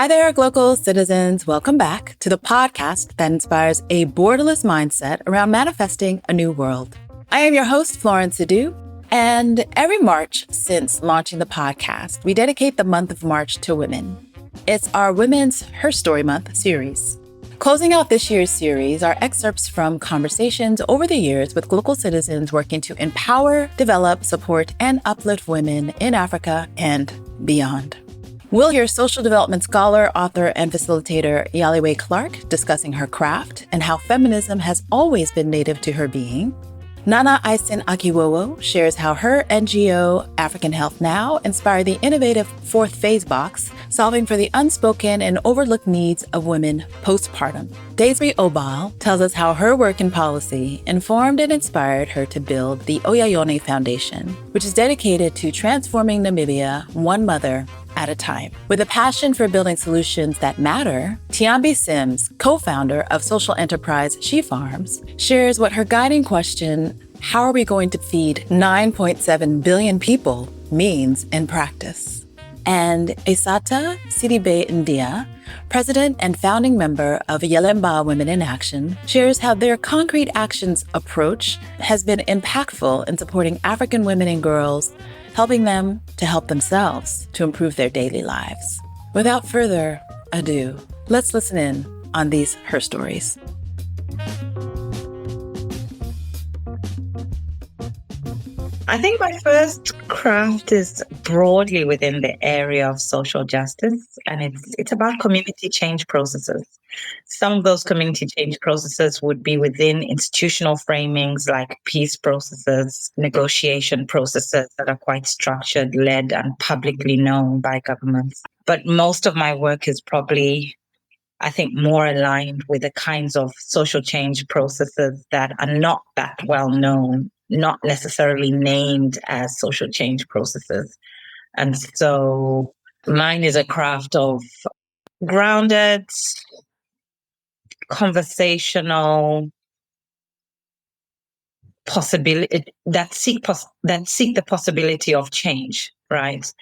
Hi there, Glocal Citizens. Welcome back to the podcast that inspires a borderless mindset around manifesting a new world. I am your host, Florence Sidibe, and every March since launching the podcast, we dedicate the month of March to women. It's our Women's Herstory Month series. Closing out this year's series are excerpts from conversations over the years with Glocal Citizens working to empower, develop, support, and uplift women in Africa and beyond. We'll hear social development scholar, author, and facilitator Yaliwe Clarke discussing her craft and how feminism has always been native to her being. Nana Eyeson-Akiwowo shares how her NGO, African Health Now, inspired the innovative Fourth Phase Box, solving for the unspoken and overlooked needs of women postpartum. Daisry Obal tells us how her work in policy informed and inspired her to build the Oyayone Foundation, which is dedicated to transforming Namibia one mother at a time. With a passion for building solutions that matter, Tiambi Sims, co-founder of social enterprise She Farms, shares what her guiding question, how are we going to feed 9.7 billion people, means in practice. And Aissata Sidibe India, president and founding member of Yalemba Women in Action, shares how their concrete actions approach has been impactful in supporting African women and girls, helping them to help themselves to improve their daily lives. Without further ado, let's listen in on these her stories. I think my first craft is broadly within the area of social justice, and it's about community change processes. Some of those community change processes would be within institutional framings like peace processes, negotiation processes that are quite structured, led, and publicly known by governments. But most of my work is probably, I think, more aligned with the kinds of social change processes that are not that well known, not necessarily named as social change processes. And so mine is a craft of grounded, conversational possibility that seek the possibility of change, right?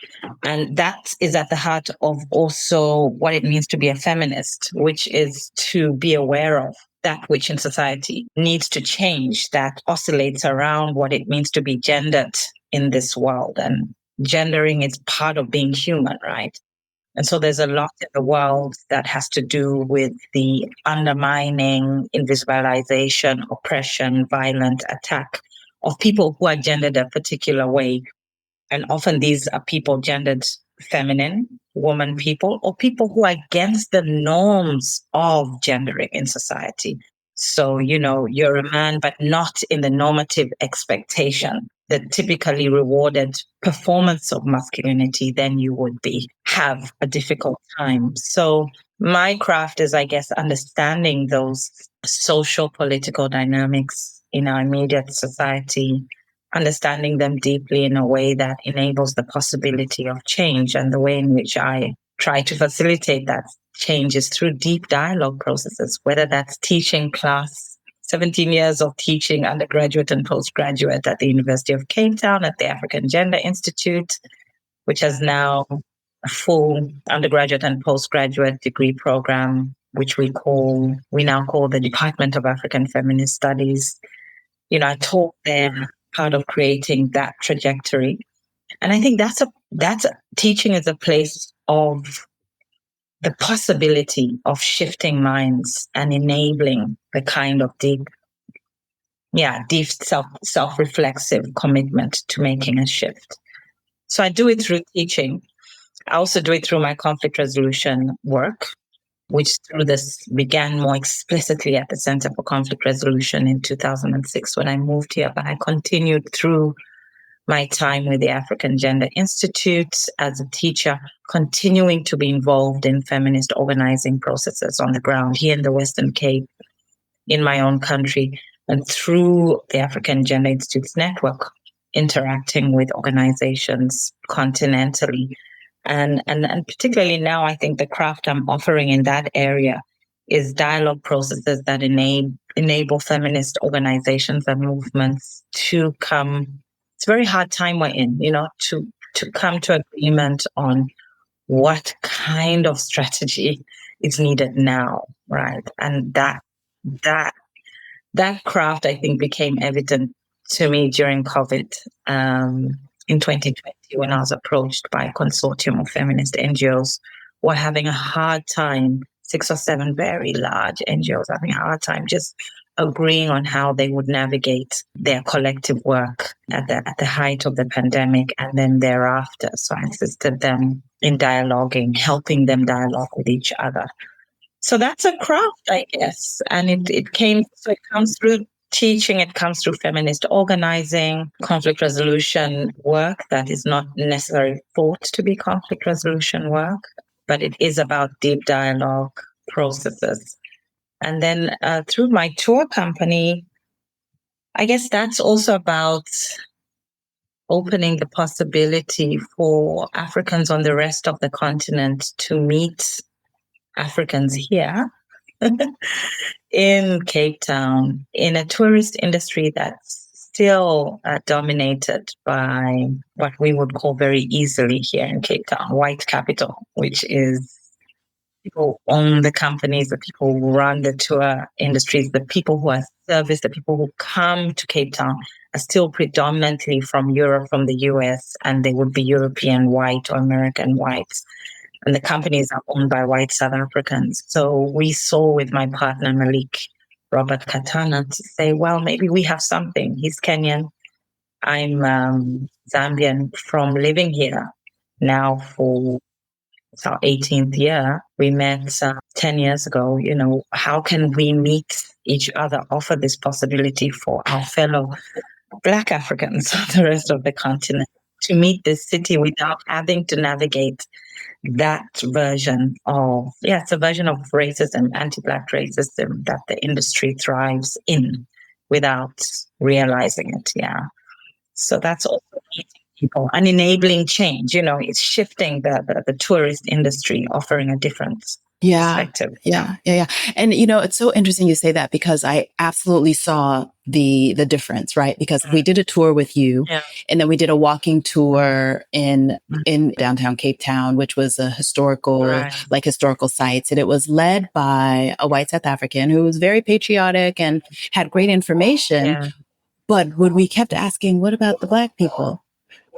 And that is at the heart of also what it means to be a feminist, which is to be aware of that which in society needs to change, that oscillates around what it means to be gendered in this world. And gendering is part of being human, right? And so there's a lot in the world that has to do with the undermining, invisibilization, oppression, violent attack of people who are gendered a particular way. And often these are people gendered feminine, woman people, or people who are against the norms of gendering in society. So, you're a man, but not in the normative expectation, the typically rewarded performance of masculinity, then you would have a difficult time. So my craft is, I guess, understanding those social political dynamics in our immediate society, understanding them deeply in a way that enables the possibility of change. And the way in which I try to facilitate that change is through deep dialogue processes, whether that's teaching class, 17 years of teaching undergraduate and postgraduate at the University of Cape Town at the African Gender Institute, which has now a full undergraduate and postgraduate degree program, which we now call the Department of African Feminist Studies. I taught there, part of creating that trajectory. And I think teaching is a place of the possibility of shifting minds and enabling the kind of deep self-reflexive commitment to making a shift. So I do it through teaching. I also do it through my conflict resolution work, which through this began more explicitly at the Center for Conflict Resolution in 2006 when I moved here, but I continued through my time with the African Gender Institute as a teacher, continuing to be involved in feminist organizing processes on the ground here in the Western Cape, in my own country, and through the African Gender Institute's network, interacting with organizations continentally. And particularly now, I think the craft I'm offering in that area is dialogue processes that enable feminist organizations and movements to come. It's a very hard time we're in, to come to agreement on what kind of strategy is needed now, right? And that craft, I think, became evident to me during COVID in 2020 when I was approached by a consortium of feminist NGOs who were having a hard time, 6 or 7 very large NGOs having a hard time just agreeing on how they would navigate their collective work at the height of the pandemic and then thereafter. So I assisted them in dialoguing, helping them dialogue with each other. So that's a craft, I guess. And it comes through teaching, it comes through feminist organizing, conflict resolution work that is not necessarily thought to be conflict resolution work, but it is about deep dialogue processes. And then through my tour company, I guess that's also about opening the possibility for Africans on the rest of the continent to meet Africans here in Cape Town, in a tourist industry that's still dominated by what we would call very easily here in Cape Town, white capital, which is people who own the companies, the people who run the tour industries, the people who are service, the people who come to Cape Town are still predominantly from Europe, from the US, and they would be European white or American whites. And the companies are owned by white South Africans. So we saw with my partner, Malik Robert Katana, to say, well, maybe we have something. He's Kenyan. I'm Zambian from living here now for our 18th year. We met 10 years ago. You know, how can we meet each other, offer this possibility for our fellow Black Africans on the rest of the continent to meet this city without having to navigate that version of, it's a version of racism, anti-Black racism that the industry thrives in without realizing it. Yeah. So that's also meeting people and enabling change. You know, it's shifting the tourist industry, offering a different perspective. Yeah. And, you know, it's so interesting you say that because I absolutely saw the difference, right? Because we did a tour with you and then we did a walking tour in downtown Cape Town, which was a historical sites. And it was led by a white South African who was very patriotic and had great information. Yeah. But when we kept asking, what about the Black people?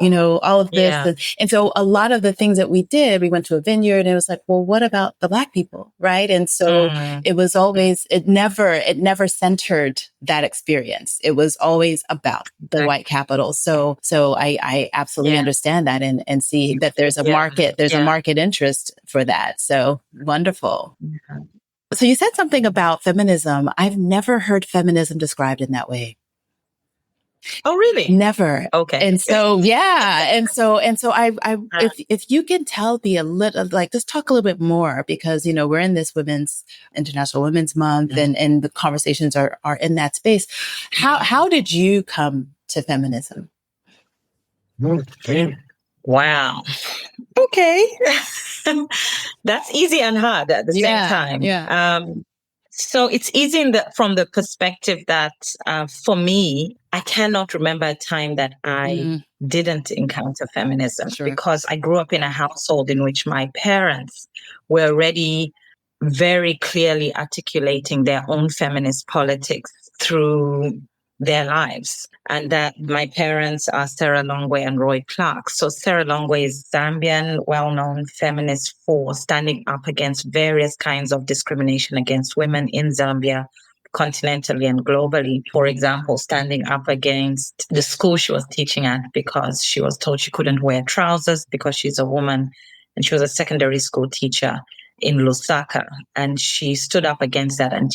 You know, all of this. Yeah. And so a lot of the things that we did, we went to a vineyard and it was like, well, what about the Black people? Right. And so it was always, it never centered that experience. It was always about the white capital. So I absolutely understand that and see that there's a market, a market interest for that. So wonderful. Yeah. So you said something about feminism. I've never heard feminism described in that way. Oh, really? Never. Okay. And so, And so I if you can tell me a little, like, just talk a little bit more because, you know, we're in this International Women's Month and the conversations are in that space. How did you come to feminism? Wow. Okay. That's easy and hard at the same time. Yeah. So it's easy from the perspective that for me, I cannot remember a time that I didn't encounter feminism because I grew up in a household in which my parents were already very clearly articulating their own feminist politics through their lives. And that my parents are Sarah Longwe and Roy Clarke. So Sarah Longwe is Zambian, well-known feminist for standing up against various kinds of discrimination against women in Zambia, continentally and globally. For example, standing up against the school she was teaching at because she was told she couldn't wear trousers because she's a woman, and she was a secondary school teacher in Lusaka, and she stood up against that and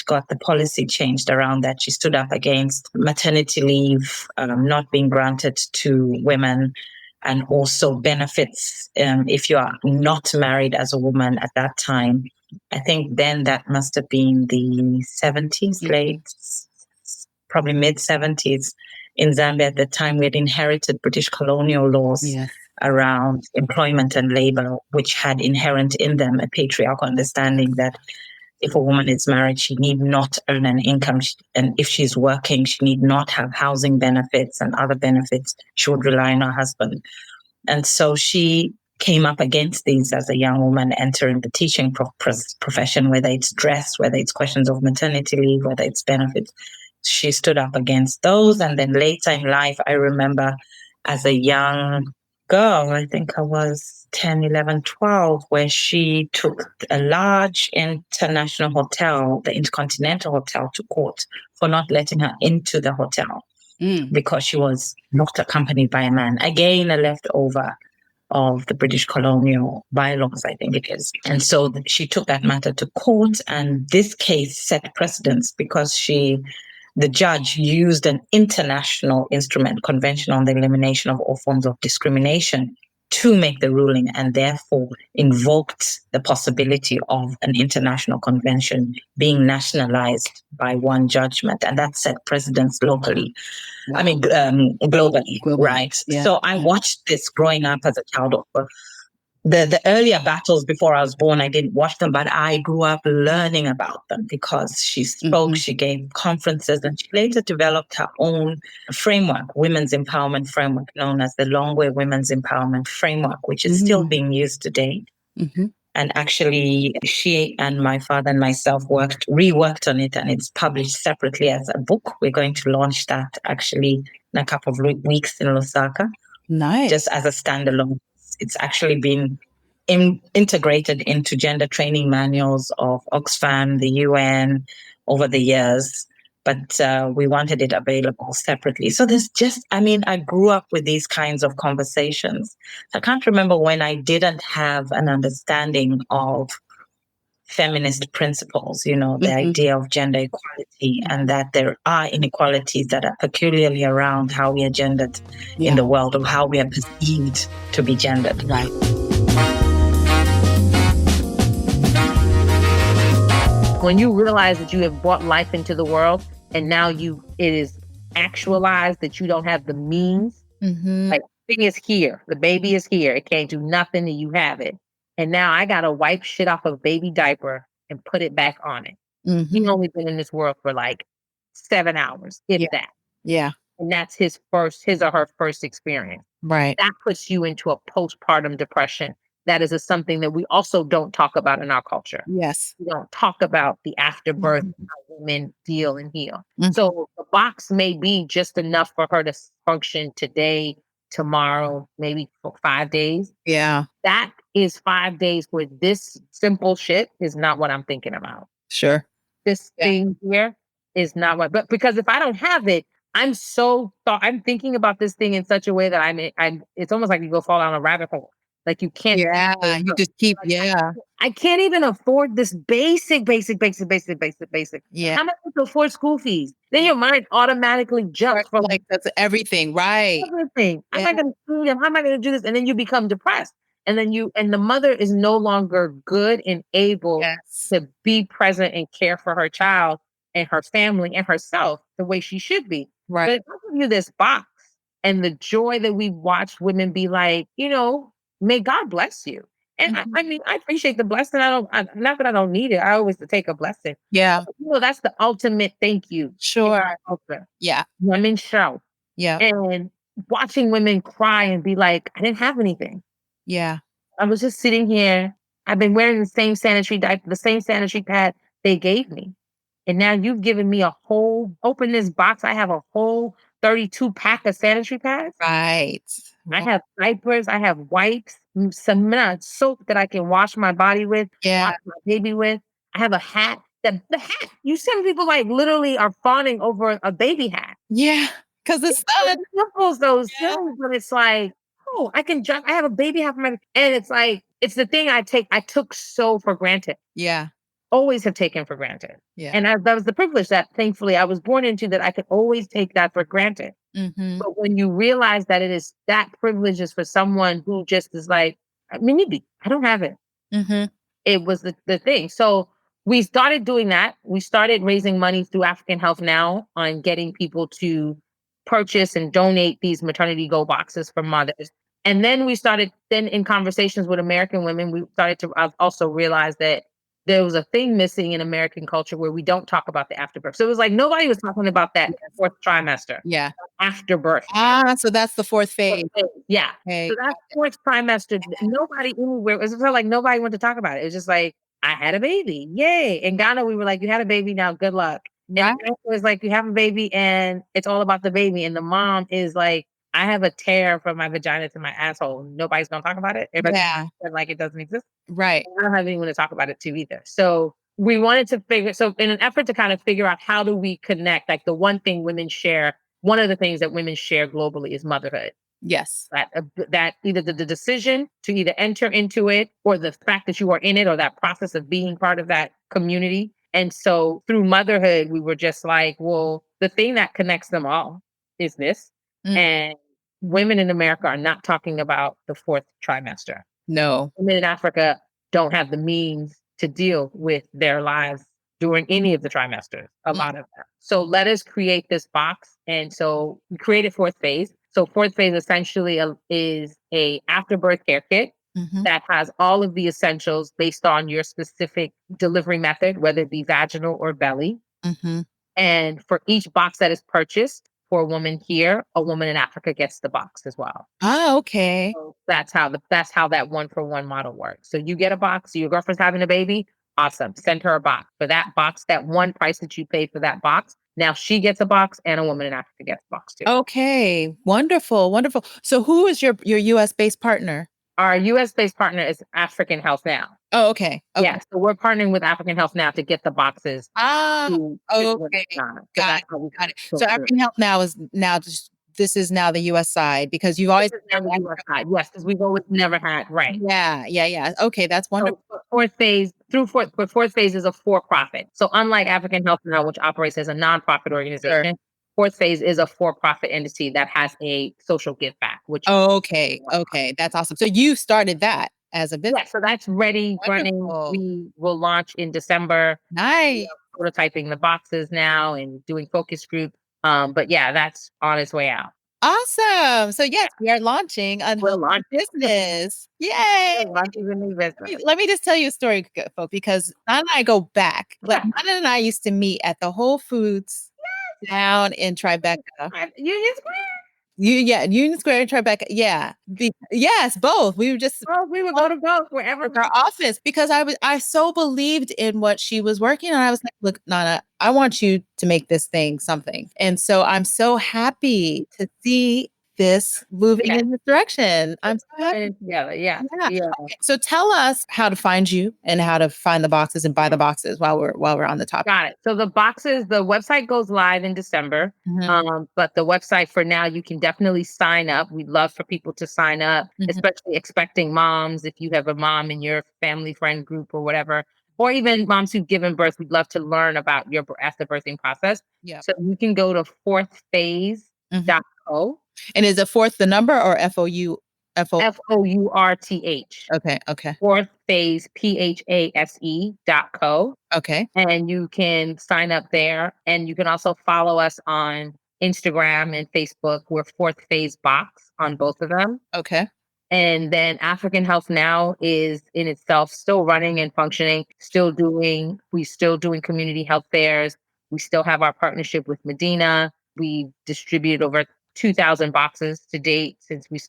got the policy changed around that. She stood up against maternity leave not being granted to women, and also benefits if you are not married as a woman at that time. I think then that must have been the 70s, probably mid 70s in Zambia at the time. We had inherited British colonial laws around employment and labor, which had inherent in them a patriarchal understanding that if a woman is married, she need not earn an income. And if she's working, she need not have housing benefits and other benefits. She would rely on her husband. And so she came up against these as a young woman entering the teaching profession, whether it's dress, whether it's questions of maternity leave, whether it's benefits. She stood up against those. And then later in life, I remember as a young girl, I think I was 10, 11, 12, where she took a large international hotel, the Intercontinental Hotel, to court for not letting her into the hotel because she was not accompanied by a man. Again, a leftover of the British colonial bylaws, I think it is. And so she took that matter to court, and this case set precedence because the judge used an international instrument, Convention on the Elimination of All Forms of Discrimination, to make the ruling, and therefore invoked the possibility of an international convention being nationalized by one judgment. And that set precedence locally. Wow. I mean, globally, right? Yeah. So I watched this growing up as a child. The earlier battles before I was born, I didn't watch them, but I grew up learning about them because she spoke, she gave conferences, and she later developed her own framework, women's empowerment framework, known as the Longway Women's Empowerment Framework, which is still being used today. And actually, she and my father and myself reworked on it, and it's published separately as a book. We're going to launch that actually in a couple of weeks in Lusaka. Nice. Just as a standalone. It's actually been integrated into gender training manuals of Oxfam, the UN over the years, but we wanted it available separately. So I grew up with these kinds of conversations. I can't remember when I didn't have an understanding of feminist principles, the idea of gender equality, and that there are inequalities that are peculiarly around how we are gendered in the world, or how we are perceived to be gendered. Right. When you realize that you have brought life into the world, and now it is actualized that you don't have the means, like the thing is here, the baby is here, it can't do nothing, and you have it. And now I got to wipe shit off a baby diaper and put it back on it. He's only been in this world for like 7 hours, if that. Yeah. And that's his or her first experience. Right. That puts you into a postpartum depression. That is something that we also don't talk about in our culture. Yes. We don't talk about the afterbirth, how women deal and heal. So the box may be just enough for her to function today, tomorrow, maybe for 5 days. Yeah. That is 5 days where this simple shit is not what I'm thinking about. Sure. This thing here is not but because if I don't have it, I'm thinking about this thing in such a way that it's almost like you go fall down a rabbit hole. Like you can't. Yeah. You just keep, I can't even afford this basic. Yeah. How am I going to afford school fees? Then your mind automatically jumps for like that's everything, right? Everything. How am I going to do them? How am I going to do this? And then you become depressed. And then the mother is no longer good and able to be present and care for her child and her family and herself the way she should be. Right. But if I give you this box and the joy that we watch women be like, may God bless you. And I appreciate the blessing. Not that I don't need it. I always take a blessing. Yeah. That's the ultimate thank you. Sure. Yeah. Women show. Yeah. And watching women cry and be like, I didn't have anything. Yeah. I was just sitting here. I've been wearing the same sanitary diaper, the same sanitary pad they gave me. And now you've given me open this box. I have a whole 32 pack of sanitary pads. Right. I have diapers. I have wipes, some soap that I can wash my body with, wash my baby with. I have a hat. The hat, you see people like literally are fawning over a baby hat. Yeah. Because it's simple, those things, but it's like, oh, I have a baby hat for my, and it's like, it's the thing I took so for granted. Yeah. Always have taken for granted. Yeah. And that was the privilege that thankfully I was born into, that I could always take that for granted. But when you realize that that privilege is for someone who just is like, I don't have it. It was the thing. So we started doing that. We started raising money through African Health Now on getting people to purchase and donate these maternity go boxes for mothers. And then we started in conversations with American women, we started to also realize that there was a thing missing in American culture where we don't talk about the afterbirth. So it was like nobody was talking about that fourth trimester. Yeah. Afterbirth. So that's the fourth phase. Yeah. Okay. So that fourth trimester, nobody anywhere, it felt like nobody wanted to talk about it. It was just like, I had a baby. Yay. In Ghana, we were like, you had a baby, now good luck. Right. And it was like, you have a baby and it's all about the baby. And the mom is like, I have a tear from my vagina to my asshole. Nobody's going to talk about it. Yeah. Like it doesn't exist. Right. I don't have anyone to talk about it too either. So we wanted to so in an effort to kind of figure out how do we connect, like the one thing women share, one of the things that women share globally is motherhood. Yes. That either the decision to either enter into it or the fact that you are in it or that process of being part of that community. And so through motherhood, we were just like, well, the thing that connects them all is this. And women in America are not talking about the fourth trimester. No. Women in Africa don't have the means to deal with their lives during any of the trimesters, a lot of them. So let us create this box. And so we created fourth phase. So fourth phase essentially is a afterbirth care kit that has all of the essentials based on your specific delivery method, whether it be vaginal or belly. And for each box that is purchased for a woman here, a woman in Africa gets the box as well. Oh, okay. So that's how that 1-for-1 model works. So you get a box, your girlfriend's having a baby, awesome. Send her a box. For that box, that one price that you paid for that box, now she gets a box and a woman in Africa gets a box too. Okay. Wonderful. Wonderful. So who is your US based partner? Our US based partner is African Health Now. Oh, okay. Yeah. So we're partnering with African Health Now to get the boxes. Okay. Got it. So African Health Now is now just this is now the US side because you've always had the US side. Yes, because we've always never had, right. Yeah. Okay, that's wonderful. So fourth phase is a for-profit. So unlike African Health Now, which operates as a nonprofit organization, fourth phase is a for-profit entity that has a social give back. Okay, that's awesome. So you started that as a business. Yeah, so that's ready, running. We will launch in December. Nice. Prototyping the boxes now and doing focus group. But yeah, that's on its way out. Awesome. So yes, we are launching a business. Yay. Launching a new business. Let me just tell you a story, folks, because Nana and I go back. Like Nana and I used to meet at the Whole Foods down in Tribeca. Union Square? Union Square and Tribeca. Yeah. Yes, both. We would go to both wherever our office because I so believed in what she was working on. I was like, look, Nana, I want you to make this thing something. And so I'm so happy to see this moving in this direction. I'm so happy. Together. Yeah. Okay. So tell us how to find you and how to find the boxes and buy the boxes while we're on the topic. Got it. So the website goes live in December. But the website for now, you can definitely sign up. We'd love for people to sign up, especially expecting moms. If you have a mom in your family friend group or whatever, or even moms who've given birth, we'd love to learn about your after birthing process. Yeah. So you can go to fourthphase.co. And is it fourth the number or FOU? FOURTH. Okay. Fourth phase, PHASE.co. Okay. And you can sign up there. And you can also follow us on Instagram and Facebook. We're Fourth Phase Box on both of them. Okay. And then African Health Now is in itself still running and functioning, we still doing community health fairs. We still have our partnership with Medina. We distributed over 2,000 boxes to date since we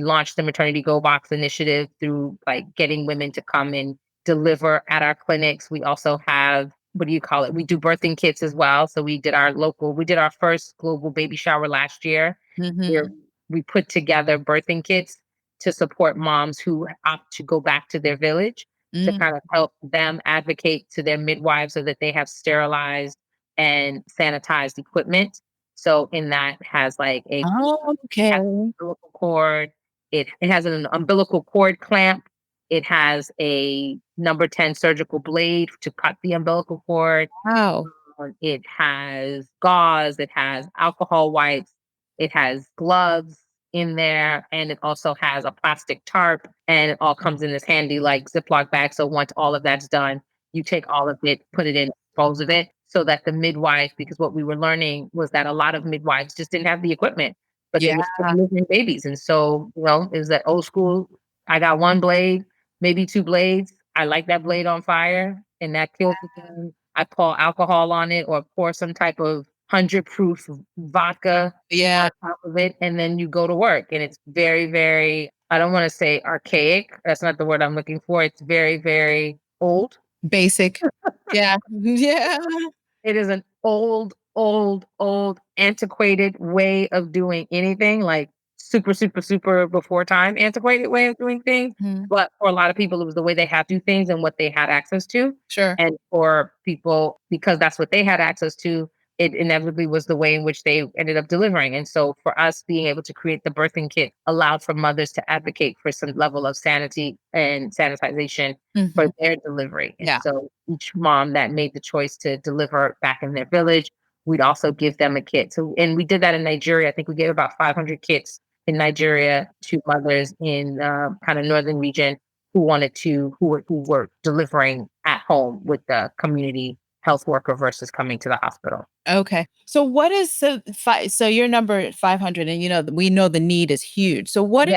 launched the Maternity Go Box initiative through like getting women to come and deliver at our clinics. We also have, we do birthing kits as well. So we did our first global baby shower last year. Where we put together birthing kits to support moms who opt to go back to their village to kind of help them advocate to their midwives so that they have sterilized and sanitized equipment. So in that has like umbilical cord. It has an umbilical cord clamp. It has a number 10 surgical blade to cut the umbilical cord. Wow. It has gauze. It has alcohol wipes. It has gloves in there. And it also has a plastic tarp. And it all comes in this handy like Ziploc bag. So once all of that's done, you take all of it, put it in, dispose of it. So that the midwife, because what we were learning was that a lot of midwives just didn't have the equipment, but they were still delivering babies. And so, it was that old school, I got one blade, maybe two blades. I light that blade on fire and that kills the thing. I pour alcohol on it or pour some type of 100 proof vodka on top of it. And then you go to work. And it's very, very, I don't want to say archaic. That's not the word I'm looking for. It's very, very old. Basic. Yeah. Yeah. It is an old, old, old, antiquated way of doing anything, like super, super, super before time antiquated way of doing things. But for a lot of people, it was the way they had to do things and what they had access to. Sure. And for people, because that's what they had access to, it inevitably was the way in which they ended up delivering. And so for us being able to create the birthing kit allowed for mothers to advocate for some level of sanity and sanitization for their delivery. And so each mom that made the choice to deliver back in their village, we'd also give them a kit. So, and we did that in Nigeria. I think we gave about 500 kits in Nigeria to mothers in kind of northern region who wanted to, who were delivering at home with the community health worker versus coming to the hospital. Okay. So what is so your number 500 and we know the need is huge. So what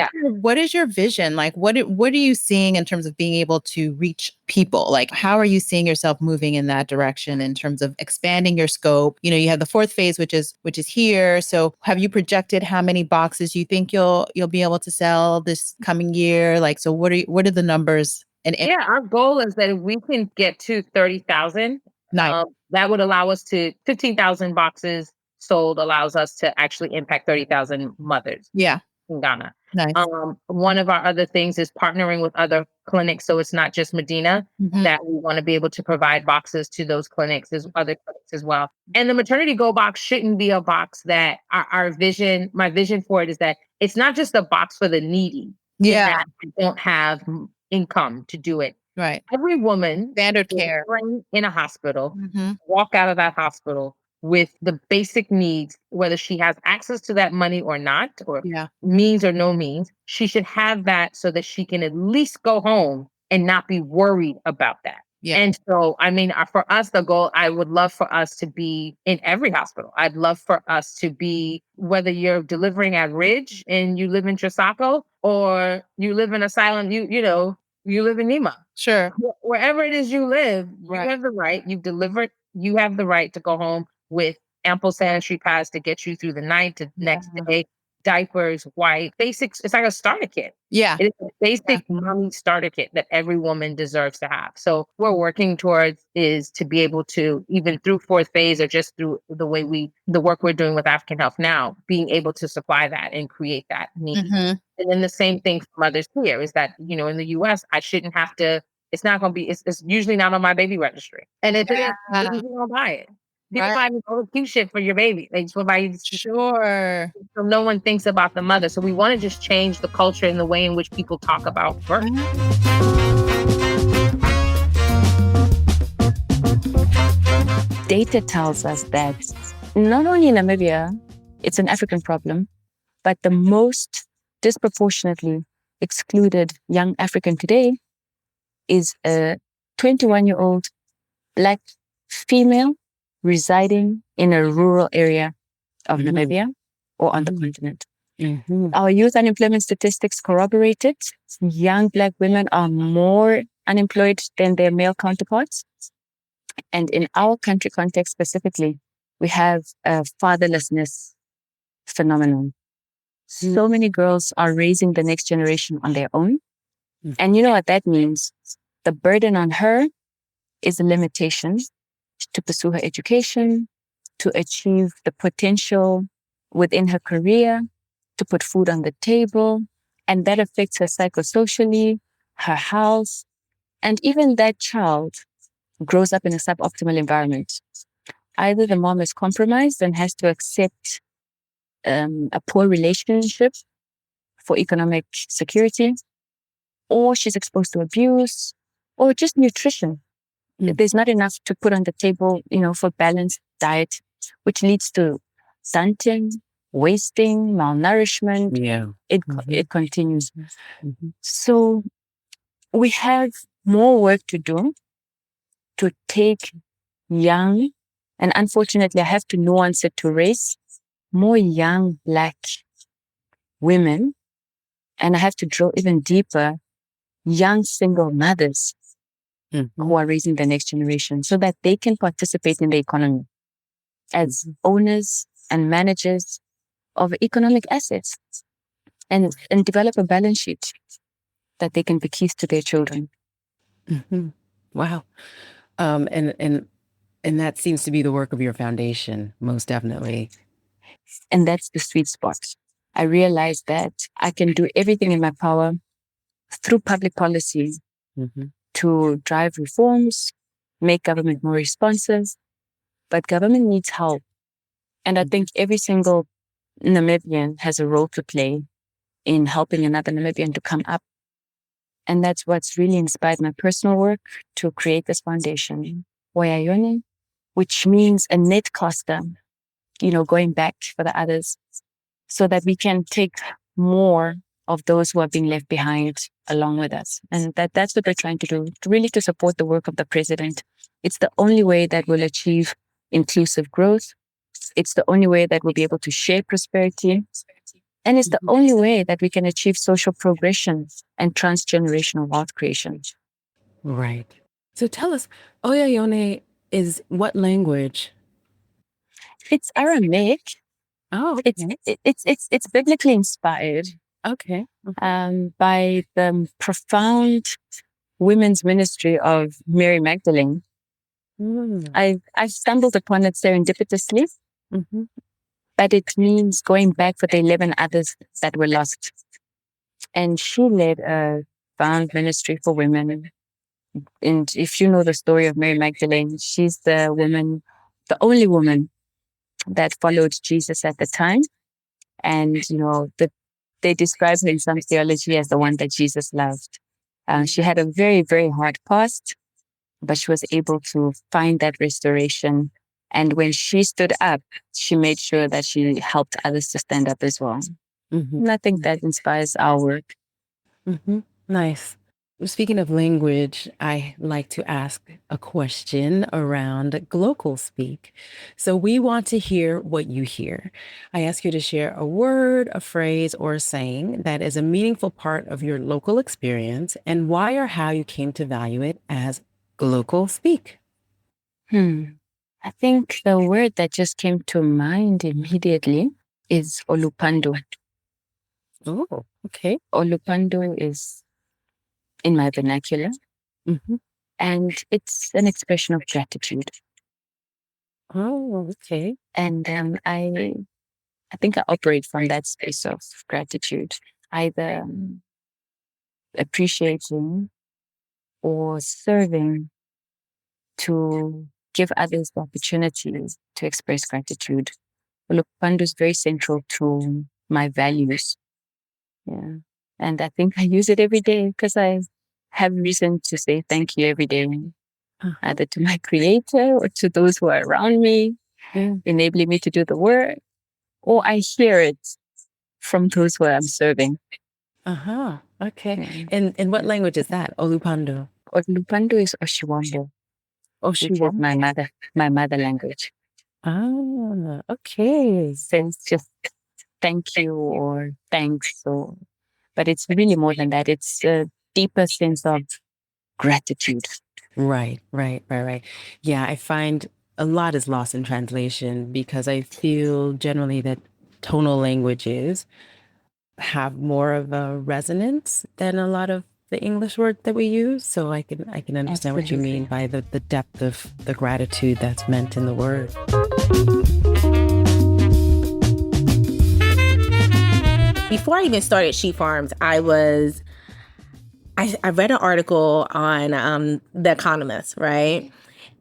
is your vision? Like what are you seeing in terms of being able to reach people? Like how are you seeing yourself moving in that direction in terms of expanding your scope? You have the fourth phase which is here. So have you projected how many boxes you think you'll be able to sell this coming year? Like so what are the numbers? And our goal is that if we can get to 30,000, that would allow us to 15,000 boxes sold allows us to actually impact 30,000 mothers. Yeah. In Ghana. Nice. One of our other things is partnering with other clinics. So it's not just Medina that we want to be able to provide boxes to those clinics. There's other clinics as well. And the maternity go box shouldn't be a box that my vision for it is that it's not just a box for the needy. Yeah. That don't have income to do it. Right. Every woman standard care in a hospital, walk out of that hospital with the basic needs, whether she has access to that money or not, or means or no means, she should have that so that she can at least go home and not be worried about that. Yeah. And so, I mean, for us, the goal, I would love for us to be in every hospital. I'd love for us to be, whether you're delivering at Ridge and you live in Chisago or you live in Asylum, you live in Nima. Sure. Wherever it is you live, you have the right, you've delivered, you have the right to go home with ample sanitary pads to get you through the night to next day, diapers, wipe, basics. It's like a starter kit. Yeah. It is a basic mommy starter kit that every woman deserves to have. So what we're working towards is to be able to, even through fourth phase or just through the work we're doing with African Health Now, being able to supply that and create that need. And then the same thing for mothers here is that, in the US, I shouldn't have to, it's not going to be, it's usually not on my baby registry. And if it is, you don't buy it. People buy all the cute shit for your baby. They just want to buy you. Sure. So no one thinks about the mother. So we want to just change the culture and the way in which people talk about birth. Data tells us that not only in Namibia, it's an African problem, but the most disproportionately excluded young African today is a 21-year-old Black female residing in a rural area of Namibia or on the continent. Our youth unemployment statistics corroborate it. Young Black women are more unemployed than their male counterparts. And in our country context specifically, we have a fatherlessness phenomenon. So many girls are raising the next generation on their own. And you know what that means? The burden on her is a limitation to pursue her education, to achieve the potential within her career, to put food on the table. And that affects her psychosocially, her health, and even that child grows up in a suboptimal environment. Either the mom is compromised and has to accept a poor relationship for economic security, or she's exposed to abuse, or just nutrition. There's not enough to put on the table, for balanced diet, which leads to stunting, wasting, malnourishment. Yeah. It continues. So we have more work to do to take young, and unfortunately I have to nuance it to race, more young Black women, and I have to drill even deeper, young single mothers who are raising the next generation so that they can participate in the economy as owners and managers of economic assets and develop a balance sheet that they can bequeath to their children. Wow. And that seems to be the work of your foundation, most definitely. And that's the sweet spot. I realized that I can do everything in my power through public policy to drive reforms, make government more responsive, but government needs help. And I think every single Namibian has a role to play in helping another Namibian to come up. And that's what's really inspired my personal work to create this foundation, Wayayone, which means a net caster, going back for the others so that we can take more of those who are being left behind along with us. And that's what we're trying to do, really to support the work of the president. It's the only way that we'll achieve inclusive growth. It's the only way that we'll be able to share prosperity. And it's the only way that we can achieve social progression and transgenerational wealth creation. Right. So tell us, Oyayone is what language? It's Aramaic. Oh, okay. It's biblically inspired. Okay. By the profound women's ministry of Mary Magdalene. I stumbled upon it serendipitously, but it means going back for the 11 others that were lost. And she led a profound ministry for women. And if you know the story of Mary Magdalene, she's the only woman that followed Jesus at the time. And, they describe her in some theology as the one that Jesus loved. She had a very, very hard past, but she was able to find that restoration. And when she stood up, she made sure that she helped others to stand up as well. And I think that inspires our work. Nice. Speaking of language, I like to ask a question around Glocal speak. So we want to hear what you hear. I ask you to share a word, a phrase, or a saying that is a meaningful part of your local experience and why or how you came to value it as Glocal speak. I think the word that just came to mind immediately is Olupando. Oh, okay. Olupando is in my vernacular, and it's an expression of gratitude. Oh, okay. And I think I operate from that space of gratitude, either appreciating or serving to give others the opportunity to express gratitude. Olupando is very central to my values. Yeah. And I think I use it every day because I have reason to say thank you every day, either to my creator or to those who are around me, enabling me to do the work, or I hear it from those who I'm serving. Okay. And what language is that? Olupando. Olupando is Oshiwambo. Which is my mother language. Okay. So it's just thank you or thanks. But it's really more than that. It's a deeper sense of gratitude. Right. Yeah, I find a lot is lost in translation because I feel generally that tonal languages have more of a resonance than a lot of the English words that we use. So I can understand what you mean by the depth of the gratitude that's meant in the word. Before I even started She Farms, I read an article on The Economist, right?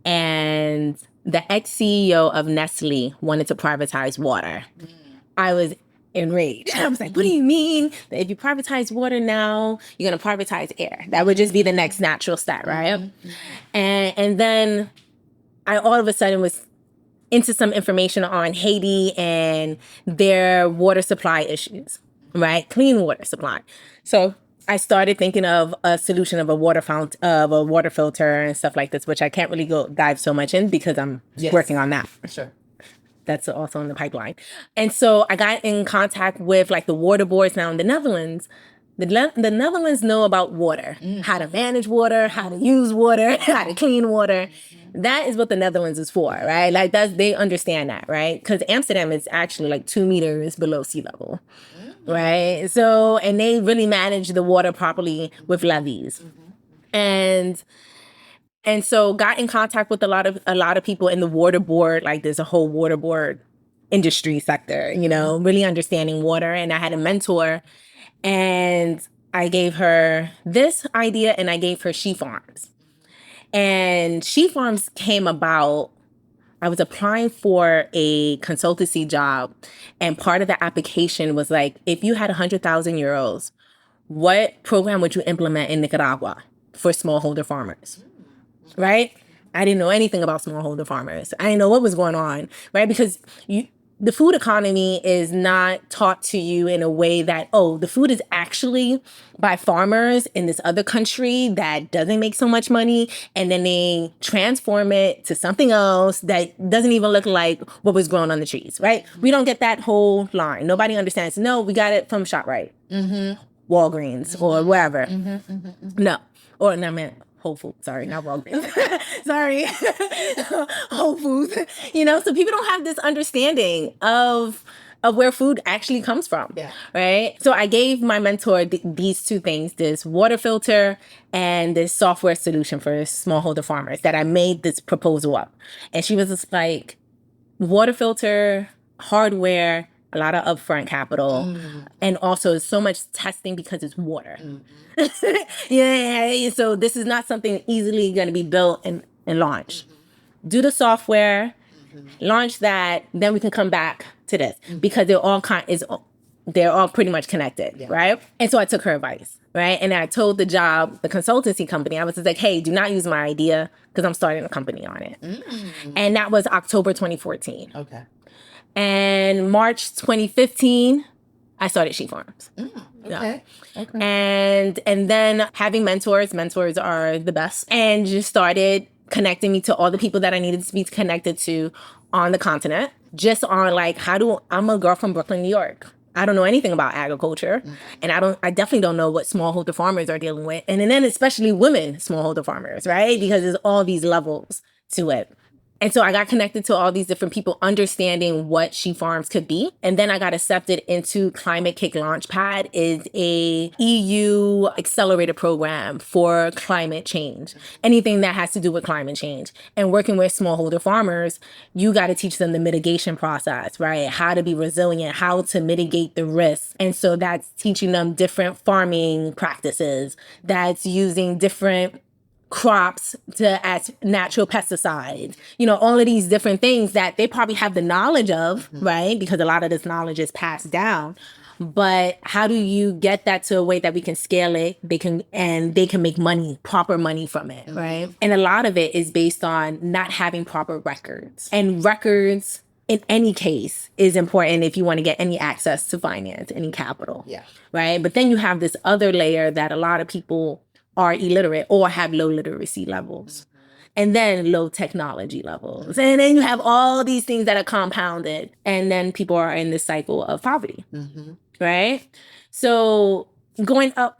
And the ex-CEO of Nestle wanted to privatize water. I was enraged. I was like, what do you mean that if you privatize water now, you're going to privatize air? That would just be the next natural step, right? And then I all of a sudden was into some information on Haiti and their water supply issues, right? Clean water supply. So I started thinking of a solution of a water filter and stuff like this, which I can't really dive so much in because I'm working on that. Sure. That's also in the pipeline. And so I got in contact with like the water boards now in the Netherlands The Netherlands know about water, how to manage water, how to use water, how to clean water. That is what the Netherlands is for, right? Like they understand that, right? Because Amsterdam is actually like 2 meters below sea level, right? So, and they really manage the water properly with levees. And so got in contact with a lot of people in the water board. Like there's a whole water board industry sector, really understanding water. And I had a mentor, and I gave her this idea, and I gave her She Farms. And She Farms came about, I was applying for a consultancy job, and part of the application was like, if you had 100,000 euros, what program would you implement in Nicaragua for smallholder farmers? Right? I didn't know anything about smallholder farmers. I didn't know what was going on, right? Because the food economy is not taught to you in a way that, the food is actually by farmers in this other country that doesn't make so much money, and then they transform it to something else that doesn't even look like what was grown on the trees, right? We don't get that whole line. Nobody understands. No, we got it from ShopRite, Walgreens, or wherever. No. Or, no, man. Whole Foods, sorry, not Walgreens. Sorry. Whole Foods. So people don't have this understanding of where food actually comes from, right? So I gave my mentor these two things, this water filter and this software solution for smallholder farmers, that I made this proposal up. And she was just like, water filter, hardware, a lot of upfront capital, and also so much testing because it's water. Yeah, so this is not something easily going to be built and launched. Do the software, launch that, then we can come back to this, because they're all pretty much connected, right? And so I took her advice, right? And I told the consultancy company, I was just like, hey, do not use my idea, because I'm starting a company on it. And that was October 2014. Okay. And March 2015, I started She Farms. Okay. And then having mentors are the best, and just started connecting me to all the people that I needed to be connected to on the continent. Just on like, I'm a girl from Brooklyn, New York. I don't know anything about agriculture, and I definitely don't know what smallholder farmers are dealing with, and then especially women smallholder farmers, right? Because there's all these levels to it. And so I got connected to all these different people understanding what She Farms could be. And then I got accepted into Climate Kick Launchpad, is a EU accelerator program for climate change. Anything that has to do with climate change. And working with smallholder farmers, you got to teach them the mitigation process, right? How to be resilient, how to mitigate the risks. And so that's teaching them different farming practices. That's using different crops as natural pesticides, all of these different things that they probably have the knowledge of, right? Because a lot of this knowledge is passed down. But how do you get that to a way that we can scale it? They can make money, proper money from it, right? And a lot of it is based on not having proper records. And records, in any case, is important if you want to get any access to finance, any capital, right? But then you have this other layer that a lot of people are illiterate or have low literacy levels, and then low technology levels. And then you have all these things that are compounded, and then people are in this cycle of poverty, right? So going up,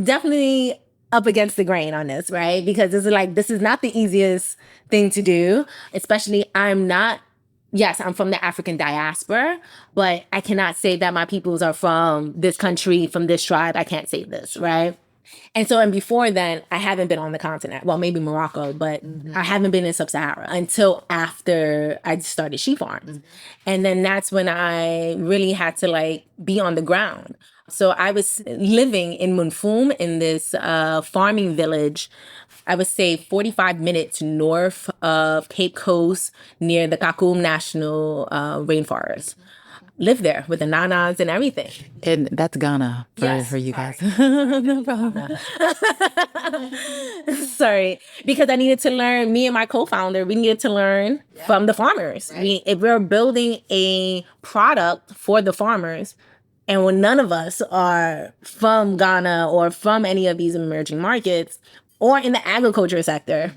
definitely up against the grain on this, right? Because this is not the easiest thing to do, especially yes, I'm from the African diaspora, but I cannot say that my peoples are from this country, from this tribe. I can't say this, right? And before then, I haven't been on the continent. Well, maybe Morocco, but I haven't been in Sub-Sahara until after I started She Farms. And then that's when I really had to be on the ground. So I was living in Munfum, in this farming village, I would say 45 minutes north of Cape Coast, near the Kakum National Rainforest. Lived there with the nanas and everything. And that's Ghana for you guys. No problem. Sorry. Because I needed to learn, me and my co-founder, we needed to learn from the farmers. Right. If we're building a product for the farmers, and when none of us are from Ghana or from any of these emerging markets or in the agriculture sector,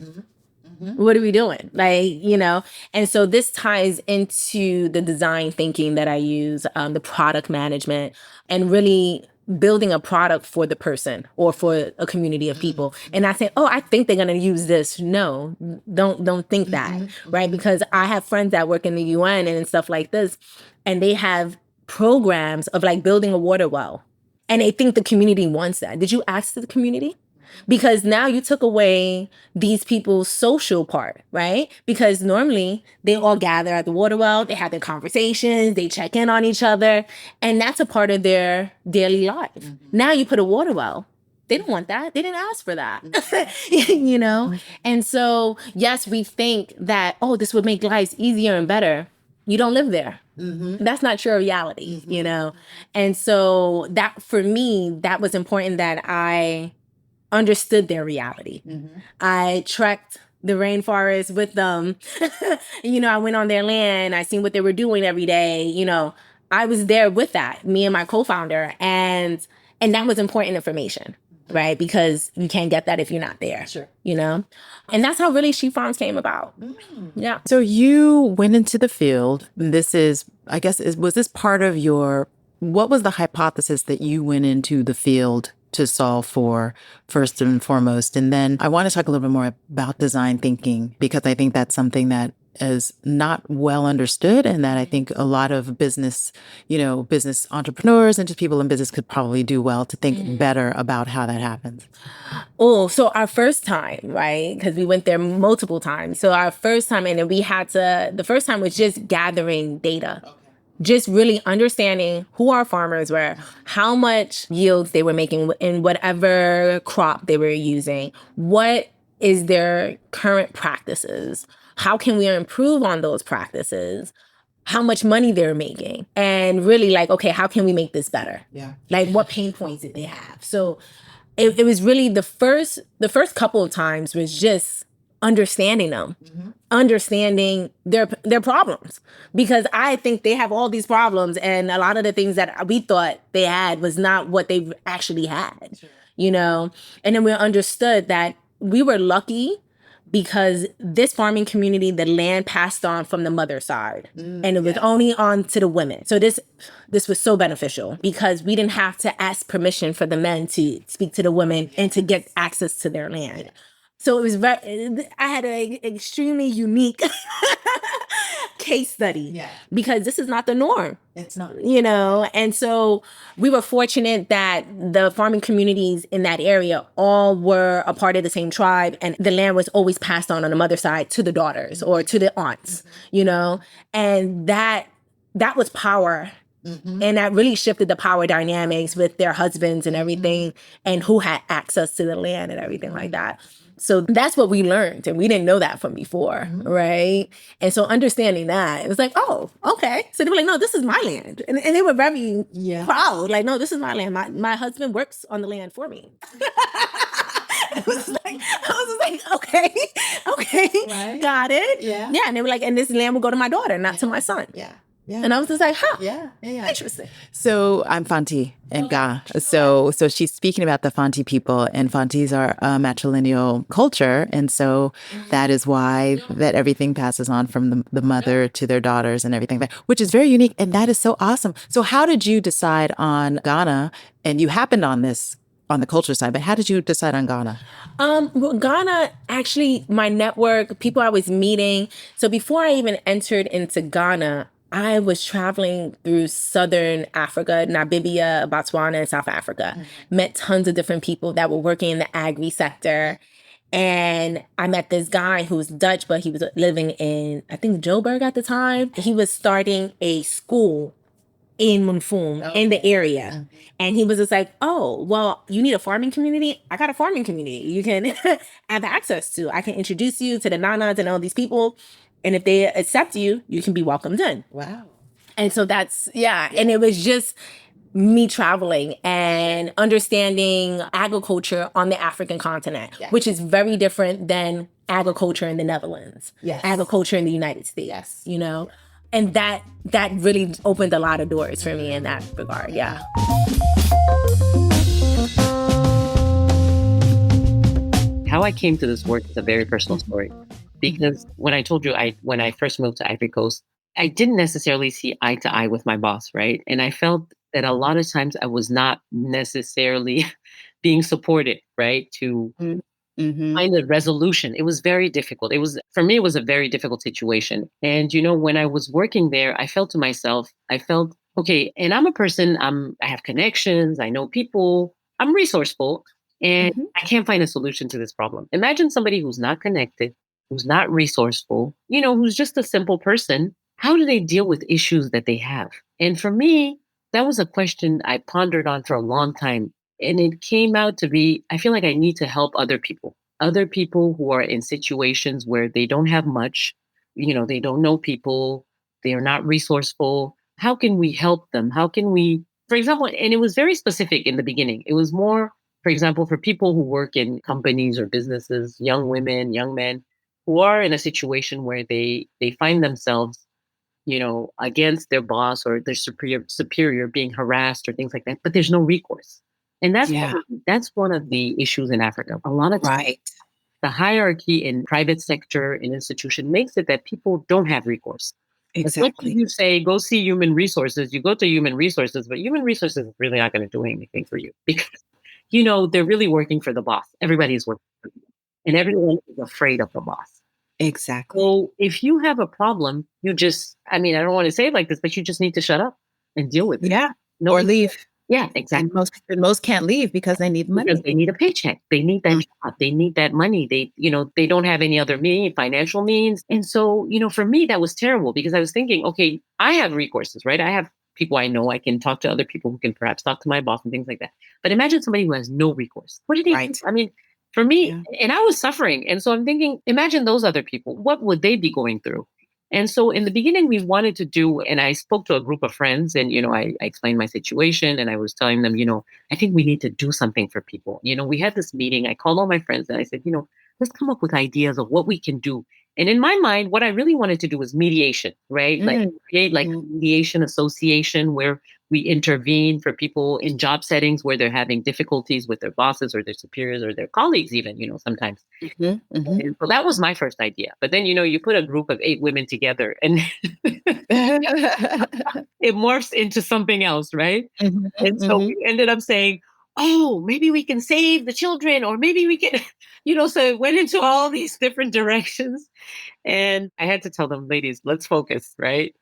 what are we doing? And so this ties into the design thinking that I use, the product management, and really building a product for the person or for a community of people, and not saying, oh, I think they're going to use this. No, don't think that, right? Because I have friends that work in the UN and stuff like this, and they have programs of like building a water well, and they think the community wants that. Did you ask the community? Because now you took away these people's social part, right? Because normally they all gather at the water well, they have their conversations, they check in on each other, and that's a part of their daily life. Now you put a water well. They don't want that. They didn't ask for that, you know? And so, yes, we think that, oh, this would make lives easier and better. You don't live there. That's not your reality, you know? And so that, for me, that was important that I understood their reality. I trekked the rainforest with them. You know, I went on their land. I seen what they were doing every day. You know, I was there with that, me and my co-founder. And that was important information, right? Because you can't get that if you're not there, you know? And that's how really She Farms came about. Yeah. So you went into the field. This is, I guess, was this part of what was the hypothesis that you went into the field to solve for first and foremost? And then I want to talk a little bit more about design thinking, because I think that's something that is not well understood, and that I think a lot of business entrepreneurs and just people in business could probably do well to think better about how that happens. Oh, so our first time, right? Because we went there multiple times. So our first time, and then the first time was just gathering data. Just really understanding who our farmers were, how much yields they were making in whatever crop they were using, what is their current practices, how can we improve on those practices, how much money they're making, and really like, okay, how can we make this better? Like, what pain points did they have? So it was really the first couple of times was just understanding them, understanding their problems, because I think they have all these problems, and a lot of the things that we thought they had was not what they actually had, you know? And then we understood that we were lucky because this farming community, the land passed on from the mother side, and it was only on to the women. So this was so beneficial because we didn't have to ask permission for the men to speak to the women and to get access to their land. So it was I had an extremely unique case study because this is not the norm. It's not. You know, and so we were fortunate that the farming communities in that area all were a part of the same tribe, and the land was always passed on the mother side to the daughters or to the aunts, you know, and that was power. And that really shifted the power dynamics with their husbands and everything, and who had access to the land and everything like that. So that's what we learned, and we didn't know that from before, right? And so understanding that, it was like, oh, okay. So they were like, no, this is my land. And they were very proud. Like, no, this is my land. My husband works on the land for me. I was like, okay, right. Got it. Yeah. And they were like, and this land will go to my daughter, not to my son. Yeah. And I was just like, interesting. So I'm Fanti and Ga. So she's speaking about the Fanti people, and Fantis are a matrilineal culture. And so that is why that everything passes on from the mother to their daughters and everything, which is very unique. And that is so awesome. So how did you decide on Ghana? And you happened on this on the culture side, but how did you decide on Ghana? Ghana, actually, my network, people I was meeting. So before I even entered into Ghana, I was traveling through Southern Africa, Namibia, Botswana, and South Africa. Met tons of different people that were working in the agri sector. And I met this guy who was Dutch, but he was living in, I think, Joburg at the time. He was starting a school in Munfum, in the area. And he was just like, oh, well, you need a farming community? I got a farming community you can have access to. I can introduce you to the Nanas and all these people. And if they accept you, you can be welcomed in. Wow. And so that's, and it was just me traveling and understanding agriculture on the African continent, which is very different than agriculture in the Netherlands, agriculture in the United States, you know? And that really opened a lot of doors for me in that regard, How I came to this work is a very personal story. Because when I told you, when I first moved to Ivory Coast, I didn't necessarily see eye to eye with my boss, right? And I felt that a lot of times I was not necessarily being supported, right? To find a resolution. It was very difficult. For me, it was a very difficult situation. And, when I was working there, I felt to myself, okay, and I'm a person, I have connections, I know people, I'm resourceful, and I can't find a solution to this problem. Imagine somebody who's not connected, who's not resourceful, who's just a simple person. How do they deal with issues that they have? And for me, that was a question I pondered on for a long time. And it came out to be, I feel like I need to help other people who are in situations where they don't have much, they don't know people, they are not resourceful. How can we help them? How can we, for example, and it was very specific in the beginning. It was more, for example, for people who work in companies or businesses, young women, young men, who are in a situation where they find themselves, against their boss or their superior being harassed or things like that, but there's no recourse. And that's one of the issues in Africa. A lot of times, the hierarchy in private sector and institution makes it that people don't have recourse. Exactly. Like you say, go see human resources. You go to human resources, but human resources is really not going to do anything for you because, they're really working for the boss. Everybody is working for you, and everyone is afraid of the boss. Exactly. So if you have a problem, I don't want to say it like this, but you just need to shut up and deal with it. Yeah. Or leave. Yeah, exactly. And most can't leave because they need money. Because they need a paycheck. They need that job. They need that money. They don't have any other financial means. And so, for me, that was terrible because I was thinking, okay, I have recourses, right? I have people I know. I can talk to other people who can perhaps talk to my boss and things like that. But imagine somebody who has no recourse. What did he do? I mean, for me, and I was suffering. And so I'm thinking, imagine those other people. What would they be going through? And so in the beginning, we wanted to do, and I spoke to a group of friends and, I explained my situation and I was telling them, I think we need to do something for people. We had this meeting. I called all my friends and I said, let's come up with ideas of what we can do. And in my mind, what I really wanted to do was mediation, right? Like create like a mediation association where we intervene for people in job settings where they're having difficulties with their bosses or their superiors or their colleagues even, sometimes. And so that was my first idea. But then, you put a group of 8 women together and it morphs into something else, right? And so we ended up saying, oh, maybe we can save the children or maybe we can, so it went into all these different directions. And I had to tell them, ladies, let's focus, right?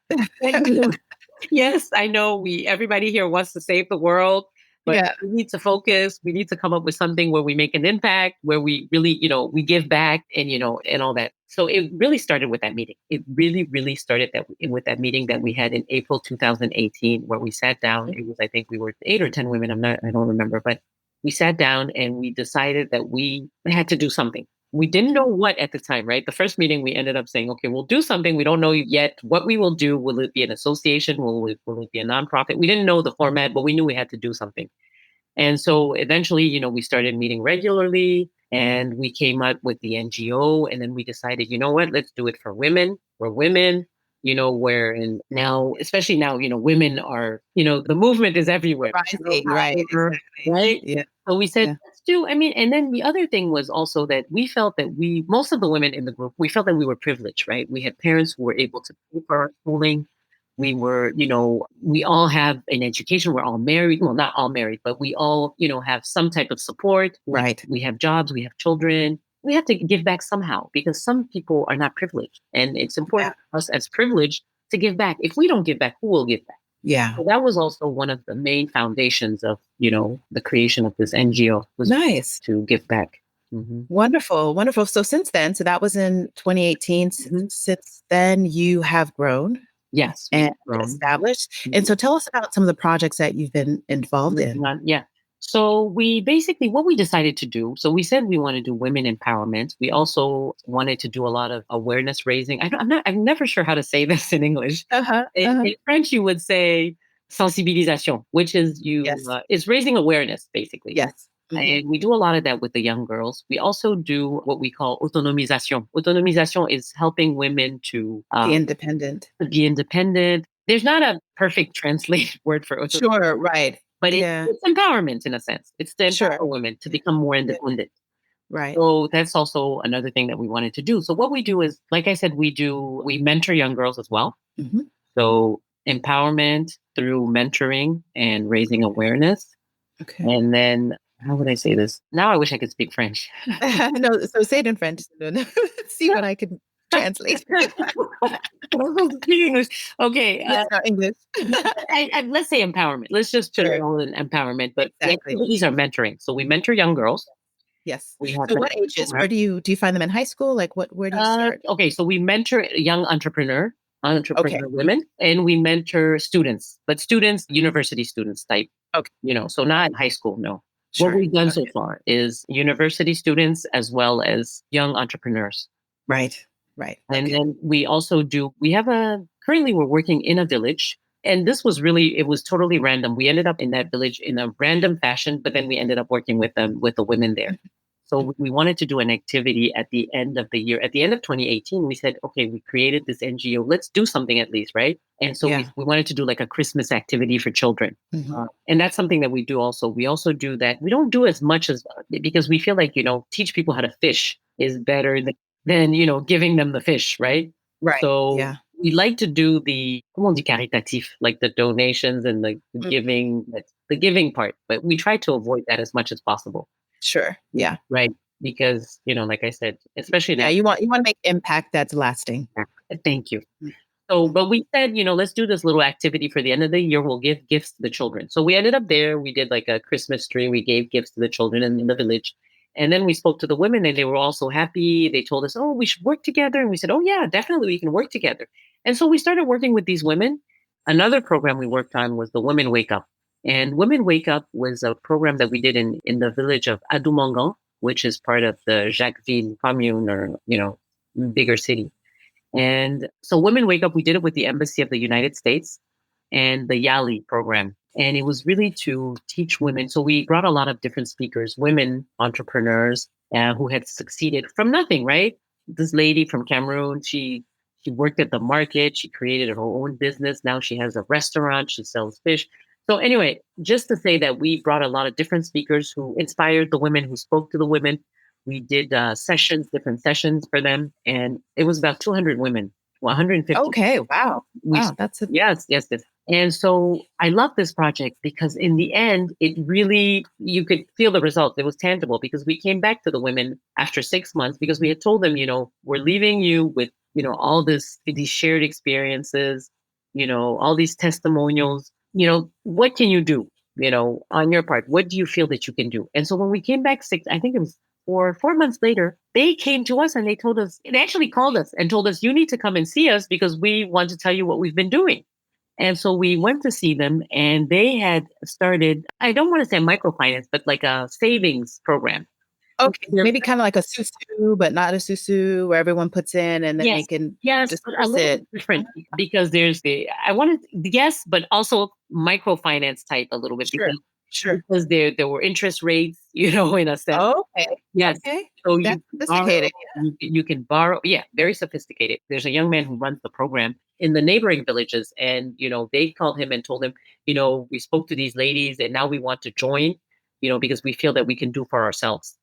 Yes, I know everybody here wants to save the world, but we need to focus. We need to come up with something where we make an impact, where we really, we give back and, and all that. So it really started with that meeting. It really, really started with that meeting that we had in April 2018, where we sat down. It was, I think we were 8 or 10 women. I don't remember, but we sat down and we decided that we had to do something. We didn't know what at the time, right? The first meeting, we ended up saying, okay, we'll do something. We don't know yet what we will do. Will it be an association? Will it be a nonprofit? We didn't know the format, but we knew we had to do something. And so eventually, we started meeting regularly and we came up with the NGO. And then we decided, you know what, let's do it for women. We're women, and now, especially now, women are, the movement is everywhere. Right. Right. Yeah. So we said, let's do, and then the other thing was also that we felt that most of the women in the group, we felt that we were privileged, right? We had parents who were able to pay for our schooling. We were, we all have an education. We're all married. Well, not all married, but we all, have some type of support. Right. We have jobs. We have children. We have to give back somehow because some people are not privileged. And it's important for us as privileged to give back. If we don't give back, who will give back? Yeah. So that was also one of the main foundations of, the creation of this NGO was nice to give back. Wonderful. Wonderful. So since then, so that was in 2018. Since then, you have grown. Yes. And established. And so tell us about some of the projects that you've been involved in. Yeah. So we basically, what we decided to do, so we said we want to do women empowerment. We also wanted to do a lot of awareness raising. I'm never sure how to say this in English. In French, you would say sensibilisation, which is is raising awareness, basically. Yes. And we do a lot of that with the young girls. We also do what we call autonomisation. Autonomisation is helping women to be independent. There's not a perfect translated word for autonomisation. Sure, right. But it's empowerment in a sense. It's to empower women to become more independent. Right. So that's also another thing that we wanted to do. So what we do is, like I said, we mentor young girls as well. So empowerment through mentoring and raising awareness. Okay. And then, how would I say this? Now I wish I could speak French. No, so say it in French. Let's see what I can translate. Speak English. Okay. Yes, no, English. Let's say empowerment. Let's just put it all in empowerment. But the activities are mentoring. So we mentor young girls. Yes. We have So what ages? Where do you find them in high school? Like where do you start? Okay, so we mentor young entrepreneur women, and we mentor students, but students, university students type. Okay. So not high school, no. Sure. What we've done so far is university students as well as young entrepreneurs. Right. And then we also currently we're working in a village. And this was it was totally random. We ended up in that village in a random fashion, but then we ended up working with the women there. So we wanted to do an activity at the end of the year. At the end of 2018, we said, okay, we created this NGO. Let's do something at least, right? And so we wanted to do like a Christmas activity for children. And that's something that we do also. We also do that. We don't do as much because we feel like, teach people how to fish is better than giving them the fish, right? Right. So we like to do the, comment on dit caritatif, like the donations and the giving part. But we try to avoid that as much as possible. Sure. Yeah. Right. Because, like I said, especially now. You want to make impact that's lasting. Thank you. So, but we said, let's do this little activity for the end of the year. We'll give gifts to the children. So we ended up there. We did like a Christmas tree. We gave gifts to the children in the village. And then we spoke to the women and they were all so happy. They told us, oh, we should work together. And we said, oh, yeah, definitely we can work together. And so we started working with these women. Another program we worked on was the Women Wake Up. And Women Wake Up was a program that we did in the village of Adoumangan, which is part of the Jacquesville commune or, bigger city. And so Women Wake Up, we did it with the Embassy of the United States and the YALI program. And it was really to teach women. So we brought a lot of different speakers, women entrepreneurs who had succeeded from nothing, right? This lady from Cameroon, she worked at the market. She created her own business. Now she has a restaurant. She sells fish. So anyway, just to say that we brought a lot of different speakers who inspired the women, who spoke to the women. We did different sessions for them. And it was about 200 women, 150. Okay, wow. That's Yes. And so I love this project because in the end, it really, you could feel the results. It was tangible because we came back to the women after 6 months because we had told them, we're leaving you with, all these shared experiences, all these testimonials. What can you do, on your part? What do you feel that you can do? And so when we came back I think it was 4 months later, they came to us and they actually called us and told us, you need to come and see us because we want to tell you what we've been doing. And so we went to see them and they had started, I don't want to say microfinance, but like a savings program. Okay, maybe kind of like a susu, but not a susu where everyone puts in and then they can a little different because there's but also microfinance type a little bit. Sure. Because there were interest rates, in a sense. Oh, okay. Yes. Okay. So sophisticated. You can borrow. Yeah, very sophisticated. There's a young man who runs the program in the neighboring villages. And, they called him and told him, we spoke to these ladies and now we want to join, because we feel that we can do for ourselves.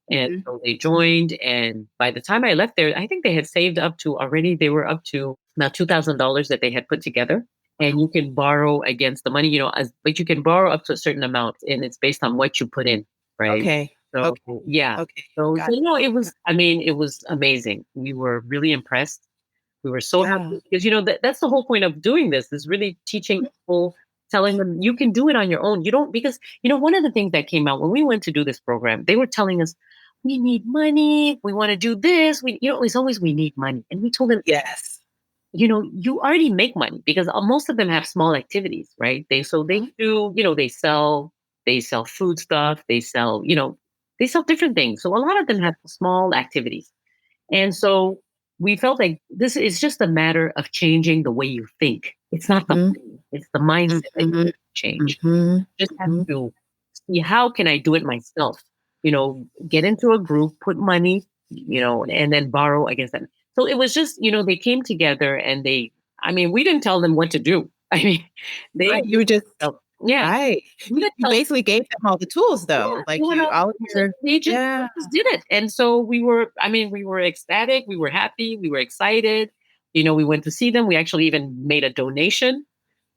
And so they joined. And by the time I left there, I think they had saved they were up to about $2,000 that they had put together. And you can borrow against the money, but you can borrow up to a certain amount and it's based on what you put in. Right. Okay. So, yeah. Okay. So, it was amazing. We were really impressed. We were so happy because, that's the whole point of doing this is really teaching people, telling them you can do it on your own. You don't, because, one of the things that came out when we went to do this program, they were telling us, we need money. We want to do this. It's always, we need money. And we told them, yes, you already make money because most of them have small activities, right? They do, they sell food stuff. They sell different things. So a lot of them have small activities. And so we felt like this is just a matter of changing the way you think. It's not the money, it's the mindset that you change. Just have to see, how can I do it myself? Get into a group, put money, and then borrow against them. So it was just, they came together and we didn't tell them what to do. you just, right. You basically gave them all the tools though. They just did it. And so we were ecstatic. We were happy. We were excited. We went to see them. We actually even made a donation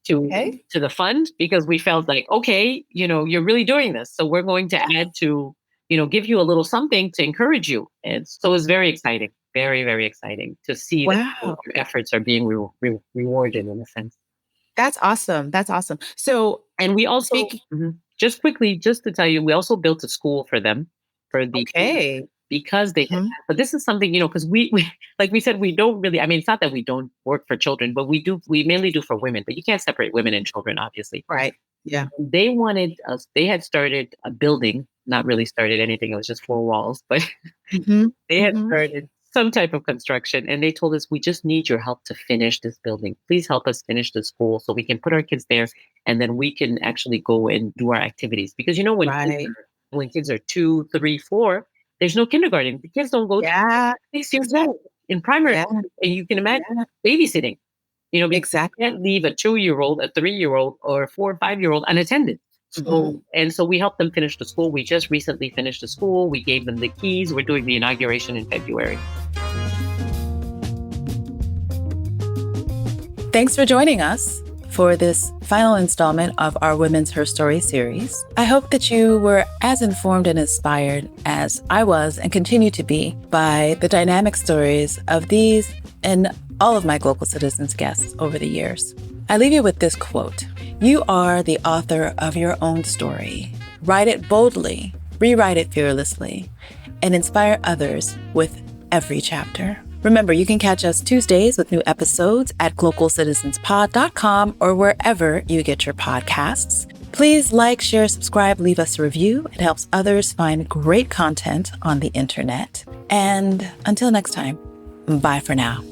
to the fund, because we felt like, okay, you're really doing this. So we're going to add to, give you a little something to encourage you. And so it's very exciting, very, very exciting to see that your efforts are being rewarded in a sense. That's awesome. That's awesome. So, and we also, just quickly, just to tell you, we also built a school for them, because they had, but this is something, because we like we said, we don't really, it's not that we don't work for children, but we mainly do for women, but you can't separate women and children, obviously. Right. Yeah. They wanted us, they had started a building, not really started anything. It was just 4 walls, but they had started some type of construction, and they told us, we just need your help to finish this building. Please help us finish the school so we can put our kids there, and then we can actually go and do our activities. Because when kids are 2, 3, 4, there's no kindergarten. The kids don't go to in primary. And you can imagine babysitting. Exactly. You can't leave a 2-year-old, a 3-year-old, or a 4 or 5-year-old unattended. So, and so we helped them finish the school. We just recently finished the school. We gave them the keys. We're doing the inauguration in February. Thanks for joining us for this final installment of our Women's Herstory series. I hope that you were as informed and inspired as I was and continue to be by the dynamic stories of these and all of my Glocal Citizens guests over the years. I leave you with this quote: "You are the author of your own story. Write it boldly, rewrite it fearlessly, and inspire others with every chapter." Remember, you can catch us Tuesdays with new episodes at glocalcitizenspod.com or wherever you get your podcasts. Please like, share, subscribe, leave us a review. It helps others find great content on the internet. And until next time, bye for now.